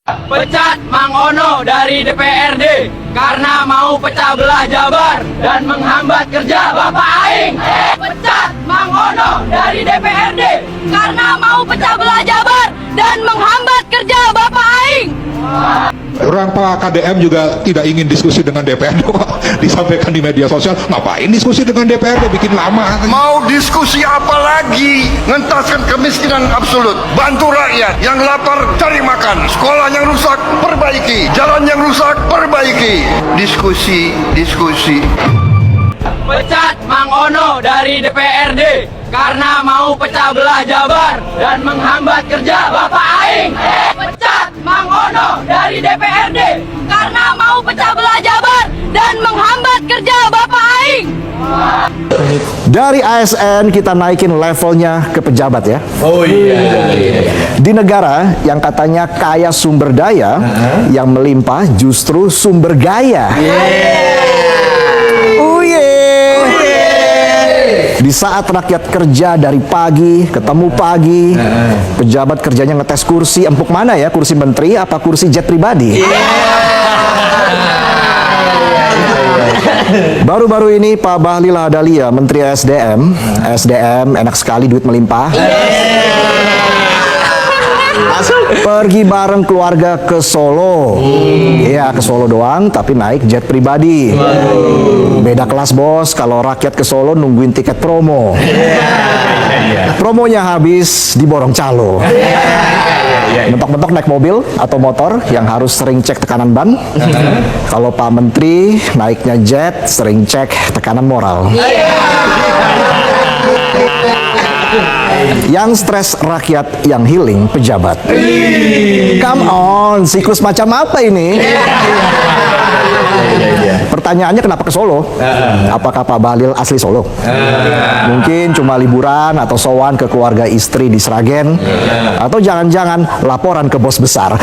Pecat Mang Ono dari DPRD karena mau pecah belah Jabar dan menghambat kerja Bapak Aing. Pecat Mang Ono dari DPRD karena mau pecah belah Jabar dan menghambat kerja Bapak Aing. Orang Pak KDM juga tidak ingin diskusi dengan DPRD, Pak. Disampaikan di media sosial, ngapain diskusi dengan DPRD, bikin lama. Mau diskusi apa lagi? Ngentaskan kemiskinan absolut, bantu rakyat yang lapar cari makan, sekolah yang rusak perbaiki, jalan yang rusak perbaiki. Diskusi. Pecat Mang Ono dari DPRD karena mau pecah belah Jabar dan menghambat kerja Bapak Aing. Pecat Mang Ono dari DPRD karena mau pecah belah Jabar dan menghambat kerja Bapak Aing. Dari ASN kita naikin levelnya ke pejabat ya. Oh iya. Di negara yang katanya kaya sumber daya, yang melimpah justru sumber gaya. Di saat rakyat kerja dari pagi, ketemu pagi, pejabat kerjanya ngetes kursi, empuk mana ya, kursi menteri apa kursi jet pribadi? Baru-baru ini Pak Bahlil Lahadalia, Menteri SDM enak sekali duit melimpah. Pergi bareng keluarga ke Solo. Iya, ke Solo doang tapi naik jet pribadi. Beda kelas bos, kalau rakyat ke Solo nungguin tiket promo. Promonya habis diborong calo. Mentok-mentok naik mobil atau motor yang harus sering cek tekanan ban. Kalau Pak Menteri naiknya jet, sering cek tekanan moral. Yang stres rakyat, yang healing pejabat. Come on, siklus macam apa ini? Pertanyaannya kenapa ke Solo? Apakah Pak Bahlil asli Solo? Mungkin cuma liburan atau sowan ke keluarga istri di Sragen, atau jangan-jangan laporan ke bos besar.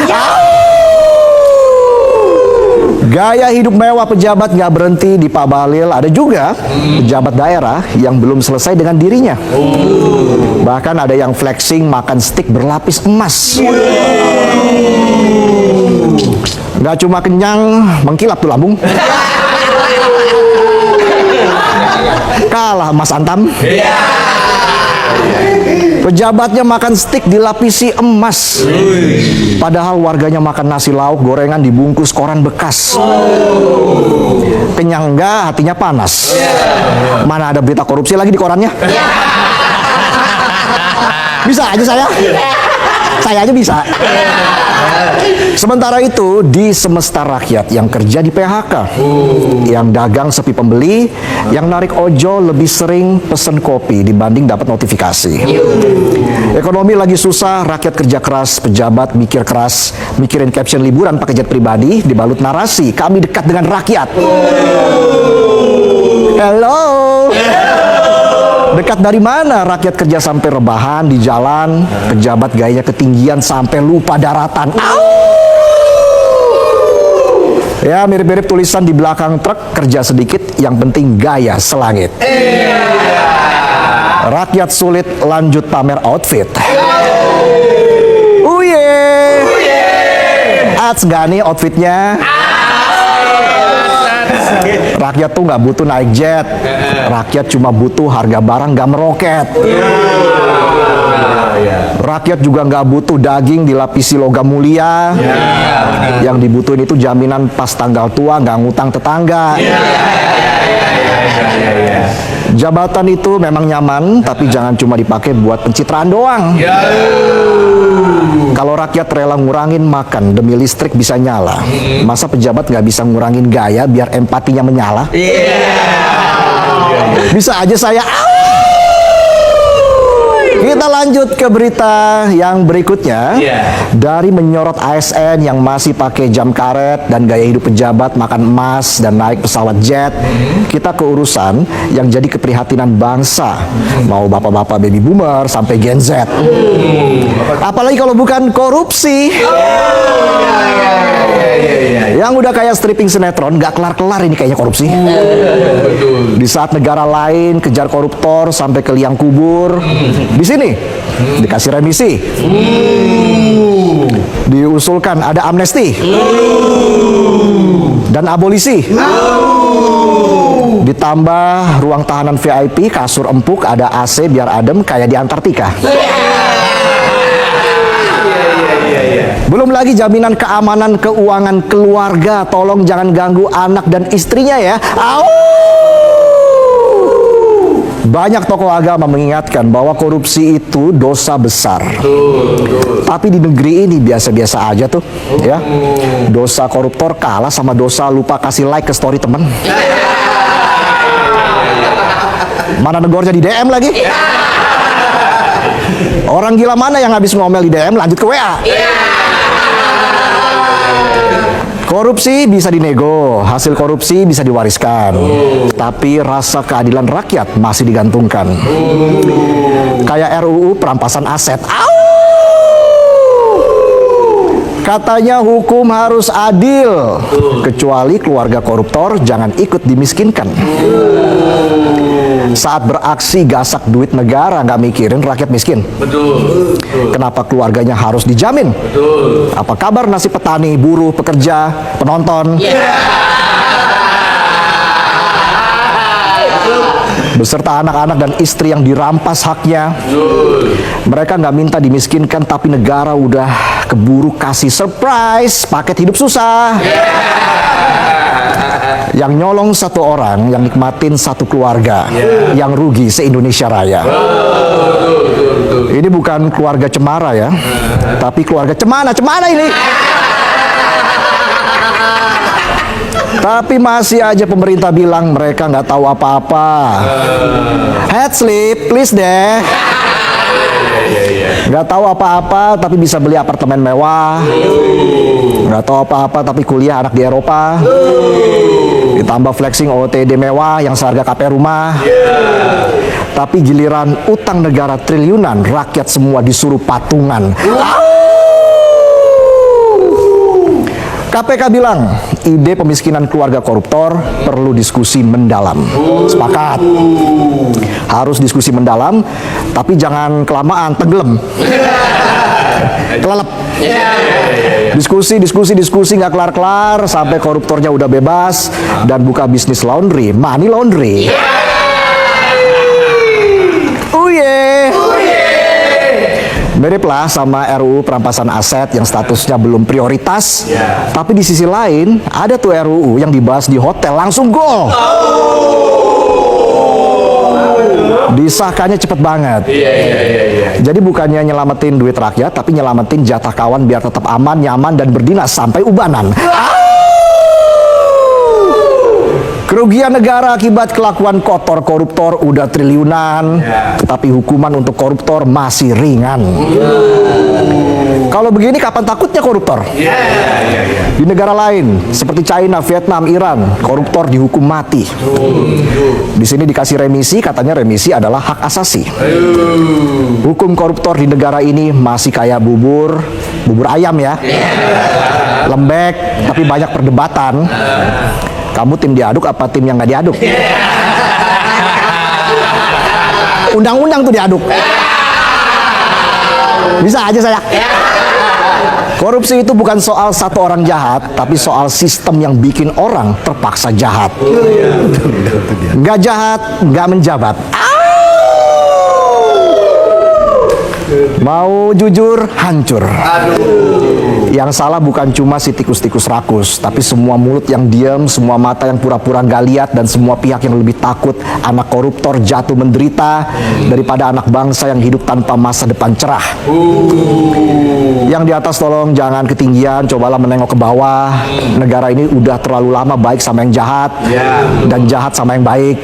Gaya hidup mewah pejabat nggak berhenti di Pak Bahlil. Ada juga pejabat daerah yang belum selesai dengan dirinya. Bahkan ada yang flexing makan steak berlapis emas. Nggak cuma kenyang, mengkilap tuh lambung. Kalah Mas Antam. Pejabatnya makan steak dilapisi emas, padahal warganya makan nasi lauk gorengan dibungkus koran bekas. Kenyang enggak, hatinya panas. Mana ada berita korupsi lagi di korannya? Bisa aja saya aja bisa. Sementara itu di semesta rakyat yang kerja di PHK, yang dagang sepi pembeli, yang narik ojol lebih sering pesen kopi dibanding dapat notifikasi. Ekonomi lagi susah, rakyat kerja keras, pejabat mikir keras, mikirin caption liburan pakai jet pribadi dibalut narasi kami dekat dengan rakyat. Hello. Dekat dari mana rakyat kerja sampai rebahan di jalan, pejabat gaya ketinggian sampai lupa daratan. Ya, mirip-mirip tulisan di belakang truk, kerja sedikit, yang penting gaya selangit. Rakyat sulit lanjut pamer outfit. Ats gak nih outfitnya? Rakyat tuh nggak butuh naik jet, rakyat cuma butuh harga barang nggak meroket. Rakyat juga nggak butuh daging dilapisi logam mulia. Yang dibutuhin itu jaminan pas tanggal tua nggak ngutang tetangga. Jabatan itu memang nyaman, tapi jangan cuma dipakai buat pencitraan doang. Kalau rakyat rela ngurangin makan demi listrik bisa nyala, masa pejabat nggak bisa ngurangin gaya biar empatinya menyala? Bisa aja saya. Kita lanjut ke berita yang berikutnya. Dari menyorot ASN yang masih pakai jam karet dan gaya hidup pejabat makan emas dan naik pesawat jet, kita ke urusan yang jadi keprihatinan bangsa. Mau bapak-bapak baby boomer sampai Gen Z. Apalagi kalau bukan korupsi. Yang udah kayak stripping sinetron, nggak kelar-kelar ini kayaknya korupsi. Di saat negara lain kejar koruptor sampai ke liang kubur, di sini dikasih remisi. Diusulkan ada amnesti dan abolisi. Ditambah ruang tahanan VIP, kasur empuk, ada AC biar adem kayak di Antartika. Belum lagi jaminan keamanan keuangan keluarga. Tolong jangan ganggu anak dan istrinya ya. Au! Banyak tokoh agama mengingatkan bahwa korupsi itu dosa besar. Tapi di negeri ini biasa-biasa aja tuh, ya. Dosa koruptor kalah sama dosa lupa kasih like ke story temen. Mana negornya di DM lagi? Orang gila mana yang habis ngomel di DM lanjut ke WA? Korupsi bisa dinego, hasil korupsi bisa diwariskan, tapi rasa keadilan rakyat masih digantungkan. Kayak RUU perampasan aset. Au! Katanya hukum harus adil, kecuali keluarga koruptor jangan ikut dimiskinkan. Saat beraksi gasak duit negara nggak mikirin rakyat miskin. Kenapa keluarganya harus dijamin? Apa kabar nasib petani, buruh, pekerja, penonton? Beserta anak-anak dan istri yang dirampas haknya. Mereka nggak minta dimiskinkan, tapi negara udah keburu kasih surprise paket hidup susah. Yang nyolong satu orang, yang nikmatin satu keluarga, yang rugi se-Indonesia Raya. Ini bukan keluarga cemara ya, tapi keluarga cemana ini. Tapi masih aja pemerintah bilang mereka nggak tahu apa-apa. Head sleep, please deh. Nggak tahu apa-apa tapi bisa beli apartemen mewah. Nggak tahu apa-apa tapi kuliah anak di Eropa. Ditambah flexing OOTD mewah yang seharga KP rumah. Tapi giliran utang negara triliunan, rakyat semua disuruh patungan. KPK bilang, ide pemiskinan keluarga koruptor perlu diskusi mendalam. Sepakat. Harus diskusi mendalam, tapi jangan kelamaan, tenggelam. Kelelep. Diskusi nggak kelar-kelar sampai koruptornya udah bebas dan buka bisnis laundry, money laundry. Mirip lah sama RUU perampasan aset yang statusnya belum prioritas. Tapi di sisi lain ada tuh RUU yang dibahas di hotel langsung gol. Disahkannya cepet banget. Jadi bukannya nyelamatin duit rakyat, tapi nyelamatin jatah kawan biar tetap aman, nyaman, dan berdinas sampai ubanan. Kerugian negara akibat kelakuan kotor koruptor udah triliunan, tapi hukuman untuk koruptor masih ringan. Kalau begini kapan takutnya koruptor? Di negara lain seperti China, Vietnam, Iran, koruptor dihukum mati. Di sini dikasih remisi, katanya remisi adalah hak asasi. Hukum koruptor di negara ini masih kayak bubur ayam ya. Lembek tapi banyak perdebatan. Kamu tim diaduk apa tim yang nggak diaduk? Undang-undang tuh diaduk. Bisa aja saya. Korupsi itu bukan soal satu orang jahat, tapi soal sistem yang bikin orang terpaksa jahat. Nggak jahat, nggak menjabat. Mau jujur, hancur. Yang salah bukan cuma si tikus-tikus rakus, tapi semua mulut yang diam, semua mata yang pura-pura nggak lihat, dan semua pihak yang lebih takut anak koruptor jatuh menderita daripada anak bangsa yang hidup tanpa masa depan cerah. Yang di atas tolong jangan ketinggian, cobalah menengok ke bawah. Negara ini udah terlalu lama baik sama yang jahat, dan jahat sama yang baik.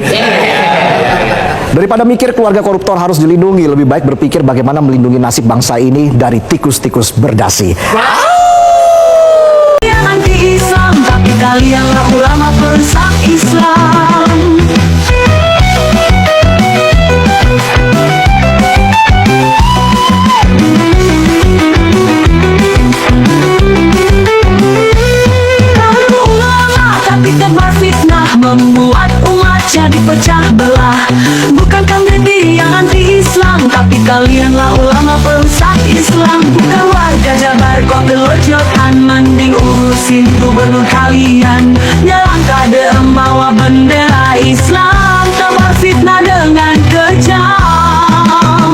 Daripada mikir keluarga koruptor harus dilindungi, lebih baik berpikir bagaimana melindungi nasib bangsa ini dari tikus-tikus berdasi. Anti-Islam, tapi kalianlah ulama perusak Islam. Kamu kalian. Jalan KDM bawa bendera Islam, tebar fitnah dengan kejam.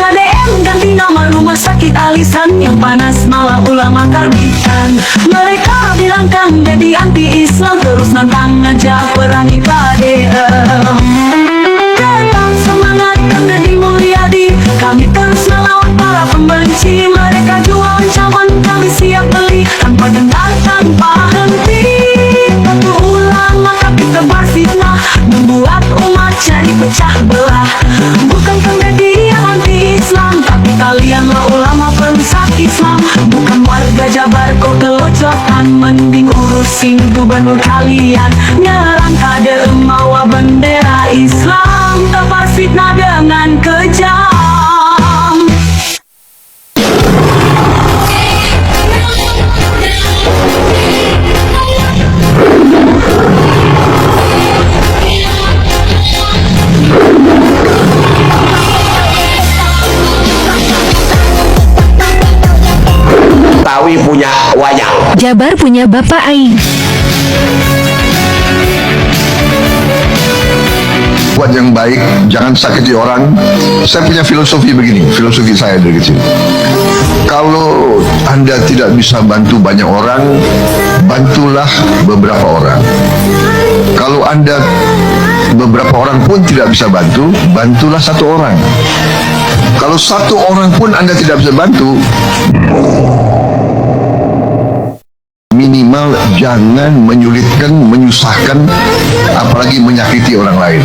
KDM ganti nama rumah sakit alisan, yang panas malah ulama karbitan. Mereka bilang Kang Deddy anti-Islam, terus nantang ngajak perangi KDM. Tetap semangat Kang Deddy Mulyadi, kami terus melawan para pembenci. Mereka jual ancaman, kami siap beli, tanpa dendam, tanpa henti. Batu ulama tapi tebar fitnah, membuat umat jadi pecah belah. Bukan Kang Deddy yang anti-Islam, tapi kalianlah ulama perusak Islam. Bukan warga Jabar kok kelocotan, mending urusin gubernur kalian. Nyerang KDM bawa bendera Islam, tebar fitnah dengan kejam. Betawi punya wayang. Jabar punya Bapak Aing. Buat yang baik, jangan sakiti orang. Saya punya filosofi begini, filosofi saya dari kecil. Kalau Anda tidak bisa bantu banyak orang, bantulah beberapa orang. Kalau Anda beberapa orang pun tidak bisa bantu, bantulah satu orang. Kalau satu orang pun Anda tidak bisa bantu, minimal jangan menyulitkan, menyusahkan, apalagi menyakiti orang lain.